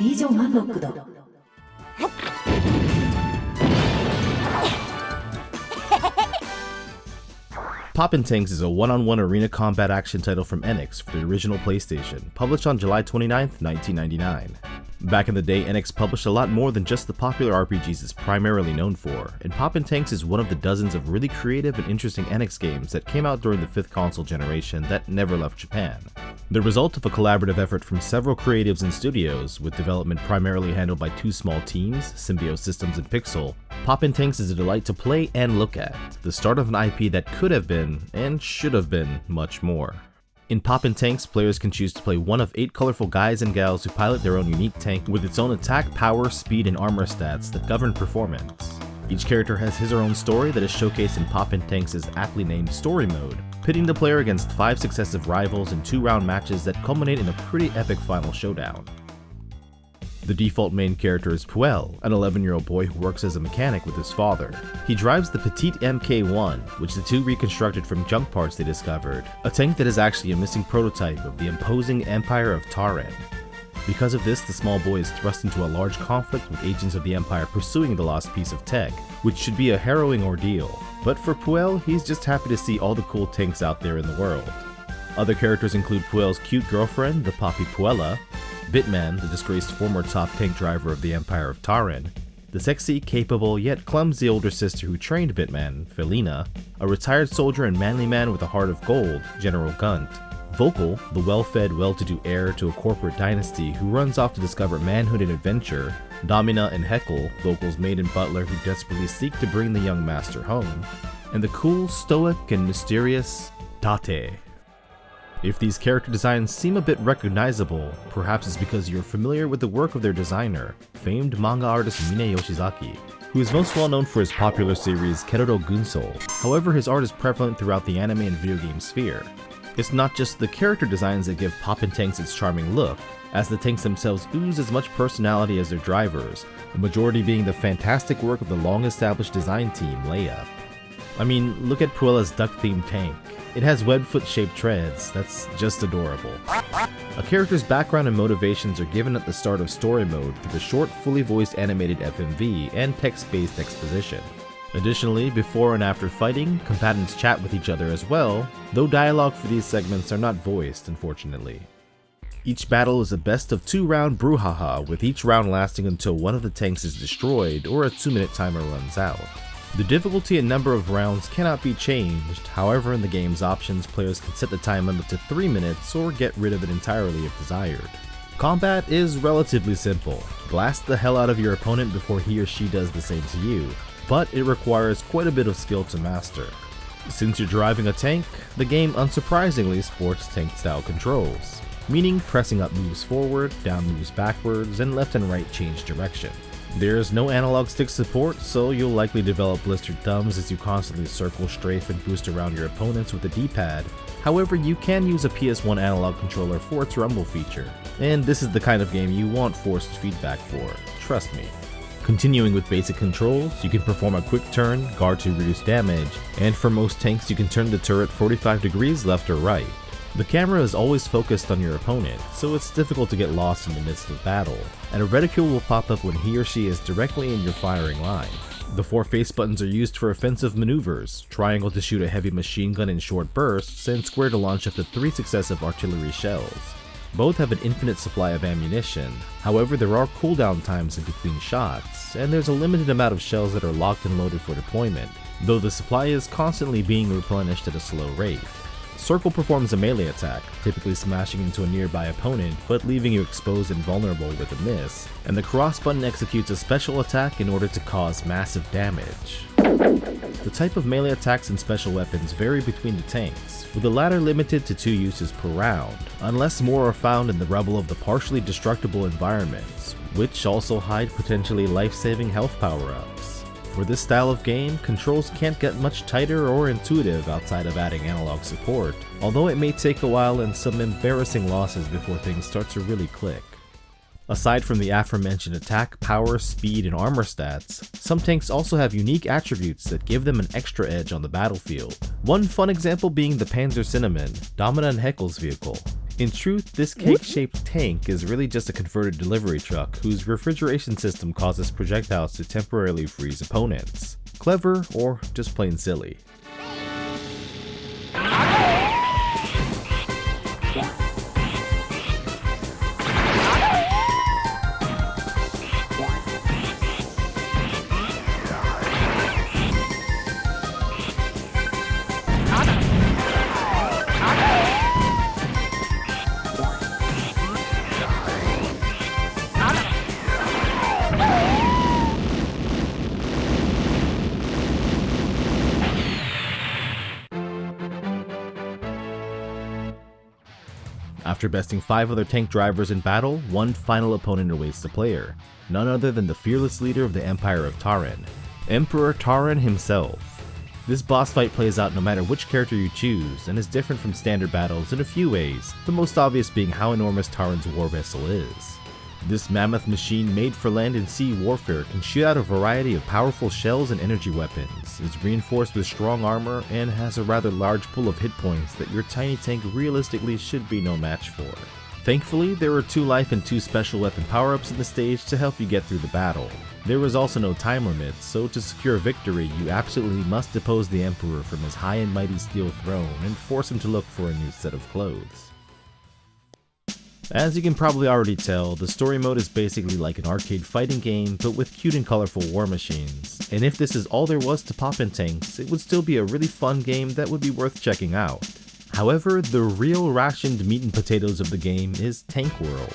以上満ロックだ。 Poppin' Tanks is a one-on-one arena combat action title from Enix for the original PlayStation, published on July 29, 1999. Back in the day, Enix published a lot more than just the popular RPGs it's primarily known for, and Poppin' Tanks is one of the dozens of really creative and interesting Enix games that came out during the 5th console generation that never left Japan. The result of a collaborative effort from several creatives and studios, with development primarily handled by two small teams, Symbio Systems and Pixel, Poppin' Tanks is a delight to play and look at, the start of an IP that could have been, and should have been, much more. In Poppin' Tanks, players can choose to play one of 8 colorful guys and gals who pilot their own unique tank with its own attack, power, speed, and armor stats that govern performance. Each character has his or her own story that is showcased in Poppin' Tanks' aptly named Story Mode, pitting the player against 5 successive rivals in 2-round matches that culminate in a pretty epic final showdown. The default main character is Puel, an 11-year-old boy who works as a mechanic with his father. He drives the Petite MK1, which the two reconstructed from junk parts they discovered, a tank that is actually a missing prototype of the imposing Empire of Taren. Because of this, the small boy is thrust into a large conflict with agents of the Empire pursuing the lost piece of tech, which should be a harrowing ordeal. But for Puel, he's just happy to see all the cool tanks out there in the world. Other characters include Puel's cute girlfriend, the Poppy Puella, Bitman, the disgraced former top tank driver of the Empire of Taren, the sexy, capable, yet clumsy older sister who trained Bitman, Felina, a retired soldier and manly man with a heart of gold, General Gunt, Vocal, the well-fed, well-to-do heir to a corporate dynasty who runs off to discover manhood and adventure, Domina and Heckle, Vocal's maid and butler who desperately seek to bring the young master home, and the cool, stoic, and mysterious Tate. If these character designs seem a bit recognizable, perhaps it's because you're familiar with the work of their designer, famed manga artist Mine Yoshizaki, who is most well known for his popular series Keroro Gunsol. However, his art is prevalent throughout the anime and video game sphere. It's not just the character designs that give Poppin' Tanks its charming look, as the tanks themselves ooze as much personality as their drivers, the majority being the fantastic work of the long-established design team, Layup. I mean, look at Puella's duck-themed tank. It has webfoot-shaped treads, that's just adorable. A character's background and motivations are given at the start of story mode through the short, fully voiced animated FMV and text-based exposition. Additionally, before and after fighting, combatants chat with each other as well, though dialogue for these segments are not voiced, unfortunately. Each battle is a best of 2-round brouhaha, with each round lasting until one of the tanks is destroyed or a 2-minute timer runs out. The difficulty and number of rounds cannot be changed, however in the game's options players can set the time limit to 3 minutes or get rid of it entirely if desired. Combat is relatively simple. Blast the hell out of your opponent before he or she does the same to you, but it requires quite a bit of skill to master. Since you're driving a tank, the game unsurprisingly sports tank-style controls, meaning pressing up moves forward, down moves backwards, and left and right change direction. There's no analog stick support, so you'll likely develop blistered thumbs as you constantly circle, strafe, and boost around your opponents with the D-pad. However, you can use a PS1 analog controller for its rumble feature, and this is the kind of game you want forced feedback for, trust me. Continuing with basic controls, you can perform a quick turn, guard to reduce damage, and for most tanks you can turn the turret 45 degrees left or right. The camera is always focused on your opponent, so it's difficult to get lost in the midst of battle, and a reticule will pop up when he or she is directly in your firing line. The 4 face buttons are used for offensive maneuvers, triangle to shoot a heavy machine gun in short bursts, and square to launch up to 3 successive artillery shells. Both have an infinite supply of ammunition, however there are cooldown times in between shots, and there's a limited amount of shells that are locked and loaded for deployment, though the supply is constantly being replenished at a slow rate. Circle performs a melee attack, typically smashing into a nearby opponent but leaving you exposed and vulnerable with a miss, and the cross button executes a special attack in order to cause massive damage. The type of melee attacks and special weapons vary between the tanks, with the latter limited to 2 uses per round, unless more are found in the rubble of the partially destructible environments, which also hide potentially life-saving health power-ups. For this style of game, controls can't get much tighter or intuitive outside of adding analog support, although it may take a while and some embarrassing losses before things start to really click. Aside from the aforementioned attack, power, speed, and armor stats, some tanks also have unique attributes that give them an extra edge on the battlefield. One fun example being the Panzer Cinnamon, Domina and Heckle's vehicle. In truth, this cake-shaped tank is really just a converted delivery truck whose refrigeration system causes projectiles to temporarily freeze opponents. Clever, or just plain silly. After besting 5 other tank drivers in battle, one final opponent awaits the player, none other than the fearless leader of the Empire of Taran, Emperor Taran himself. This boss fight plays out no matter which character you choose, and is different from standard battles in a few ways, the most obvious being how enormous Taran's war vessel is. This mammoth machine made for land and sea warfare can shoot out a variety of powerful shells and energy weapons, is reinforced with strong armor, and has a rather large pool of hit points that your tiny tank realistically should be no match for. Thankfully, there are 2 life and 2 special weapon power-ups in the stage to help you get through the battle. There is also no time limit, so to secure victory, you absolutely must depose the Emperor from his high and mighty steel throne and force him to look for a new set of clothes. As you can probably already tell, the story mode is basically like an arcade fighting game, but with cute and colorful war machines. And if this is all there was to Poppin' Tanks, it would still be a really fun game that would be worth checking out. However, the real rationed meat and potatoes of the game is Tank World.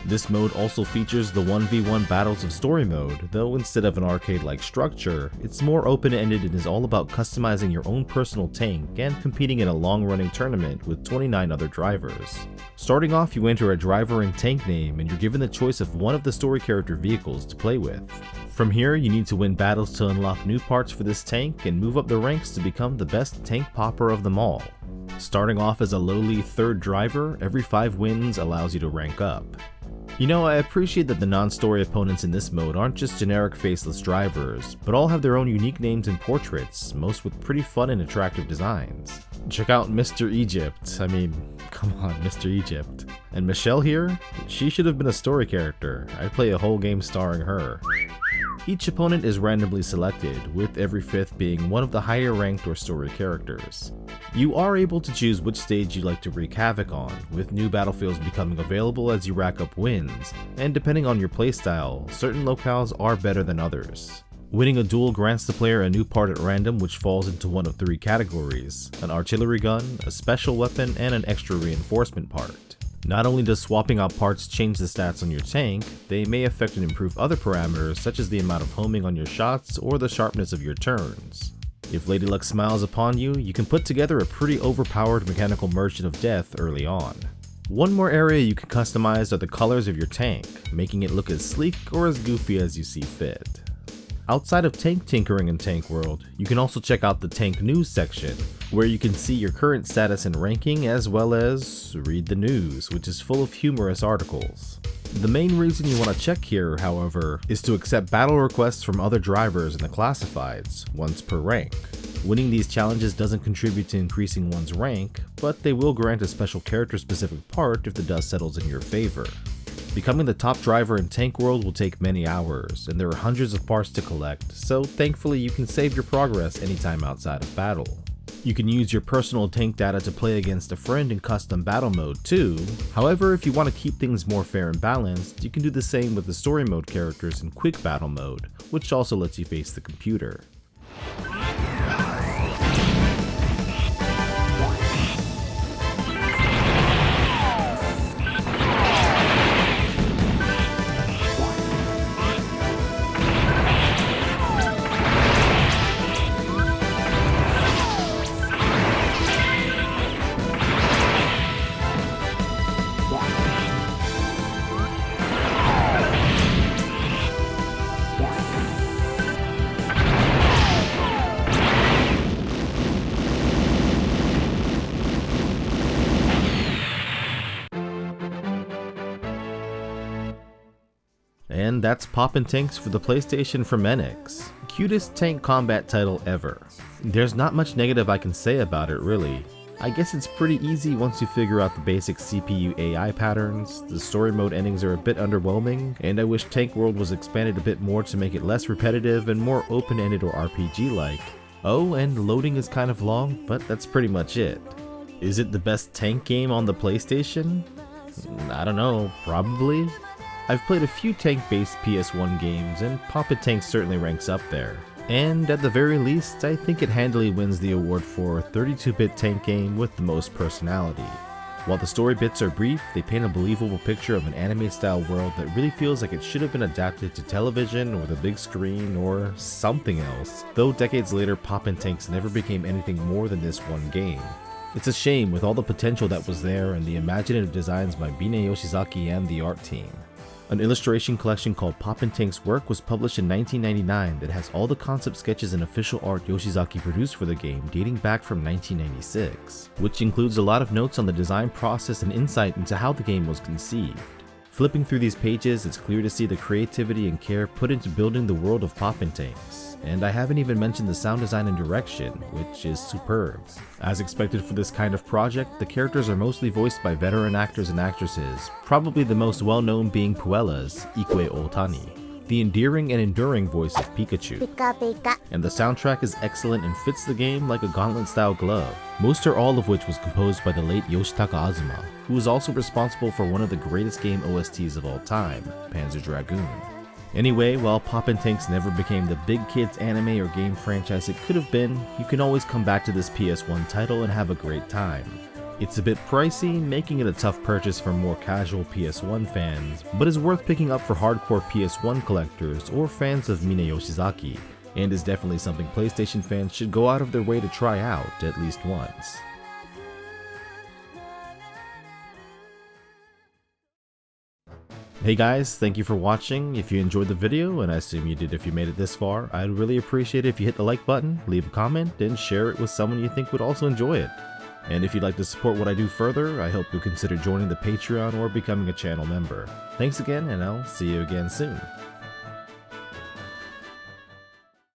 This mode also features the 1v1 battles of story mode, though instead of an arcade-like structure, it's more open-ended and is all about customizing your own personal tank and competing in a long-running tournament with 29 other drivers. Starting off, you enter a driver and tank name, and you're given the choice of one of the story character vehicles to play with. From here, you need to win battles to unlock new parts for this tank and move up the ranks to become the best tank popper of them all. Starting off as a lowly 3rd driver, every 5 wins allows you to rank up. You know, I appreciate that the non-story opponents in this mode aren't just generic faceless drivers, but all have their own unique names and portraits, most with pretty fun and attractive designs. Check out Mr. Egypt, come on, Mr. Egypt. And Michelle here? She should have been a story character. I'd play a whole game starring her. Each opponent is randomly selected, with every 5th being one of the higher ranked or story characters. You are able to choose which stage you'd like to wreak havoc on, with new battlefields becoming available as you rack up wins, and depending on your playstyle, certain locales are better than others. Winning a duel grants the player a new part at random which falls into one of 3 categories: an artillery gun, a special weapon, and an extra reinforcement part. Not only does swapping out parts change the stats on your tank, they may affect and improve other parameters such as the amount of homing on your shots or the sharpness of your turns. If Lady Luck smiles upon you, you can put together a pretty overpowered mechanical merchant of death early on. One more area you can customize are the colors of your tank, making it look as sleek or as goofy as you see fit. Outside of tank tinkering in Tank World, you can also check out the tank news section, where you can see your current status and ranking as well as read the news, which is full of humorous articles. The main reason you want to check here, however, is to accept battle requests from other drivers in the classifieds, once per rank. Winning these challenges doesn't contribute to increasing one's rank, but they will grant a special character-specific part if the dust settles in your favor. Becoming the top driver in Tank World will take many hours, and there are hundreds of parts to collect, so thankfully you can save your progress anytime outside of battle. You can use your personal tank data to play against a friend in custom battle mode too. However, if you want to keep things more fair and balanced, you can do the same with the story mode characters in quick battle mode, which also lets you face the computer. And that's Poppin' Tanks for the PlayStation from Enix. Cutest tank combat title ever. There's not much negative I can say about it really. I guess it's pretty easy once you figure out the basic CPU AI patterns. The story mode endings are a bit underwhelming, and I wish Tank World was expanded a bit more to make it less repetitive and more open-ended or RPG-like. Oh, and loading is kind of long, but that's pretty much it. Is it the best tank game on the PlayStation? I don't know, probably? I've played a few tank-based PS1 games, and Poppin' Tank certainly ranks up there. And at the very least, I think it handily wins the award for 32-bit tank game with the most personality. While the story bits are brief, they paint a believable picture of an anime-style world that really feels like it should have been adapted to television or the big screen or something else, though decades later Poppin' Tanks never became anything more than this one game. It's a shame with all the potential that was there and the imaginative designs by Mine Yoshizaki and the art team. An illustration collection called Poppin' Tank's Work was published in 1999 that has all the concept sketches and official art Yoshizaki produced for the game dating back from 1996, which includes a lot of notes on the design process and insight into how the game was conceived. Flipping through these pages, it's clear to see the creativity and care put into building the world of Poppin' Tanks. And I haven't even mentioned the sound design and direction, which is superb. As expected for this kind of project, the characters are mostly voiced by veteran actors and actresses, probably the most well-known being Puella's Ikue Otani, the endearing and enduring voice of Pikachu. And the soundtrack is excellent and fits the game like a gauntlet-style glove, most or all of which was composed by the late Yoshitaka Azuma, who was also responsible for one of the greatest game OSTs of all time, Panzer Dragoon. Anyway, while Poppin' Tanks never became the big kids anime or game franchise it could have been, you can always come back to this PS1 title and have a great time. It's a bit pricey, making it a tough purchase for more casual PS1 fans, but is worth picking up for hardcore PS1 collectors or fans of Mine Yoshizaki, and is definitely something PlayStation fans should go out of their way to try out at least once. Hey guys, thank you for watching. If you enjoyed the video, and I assume you did if you made it this far, I'd really appreciate it if you hit the like button, leave a comment, and share it with someone you think would also enjoy it. And if you'd like to support what I do further, I hope you'll consider joining the Patreon or becoming a channel member. Thanks again, and I'll see you again soon.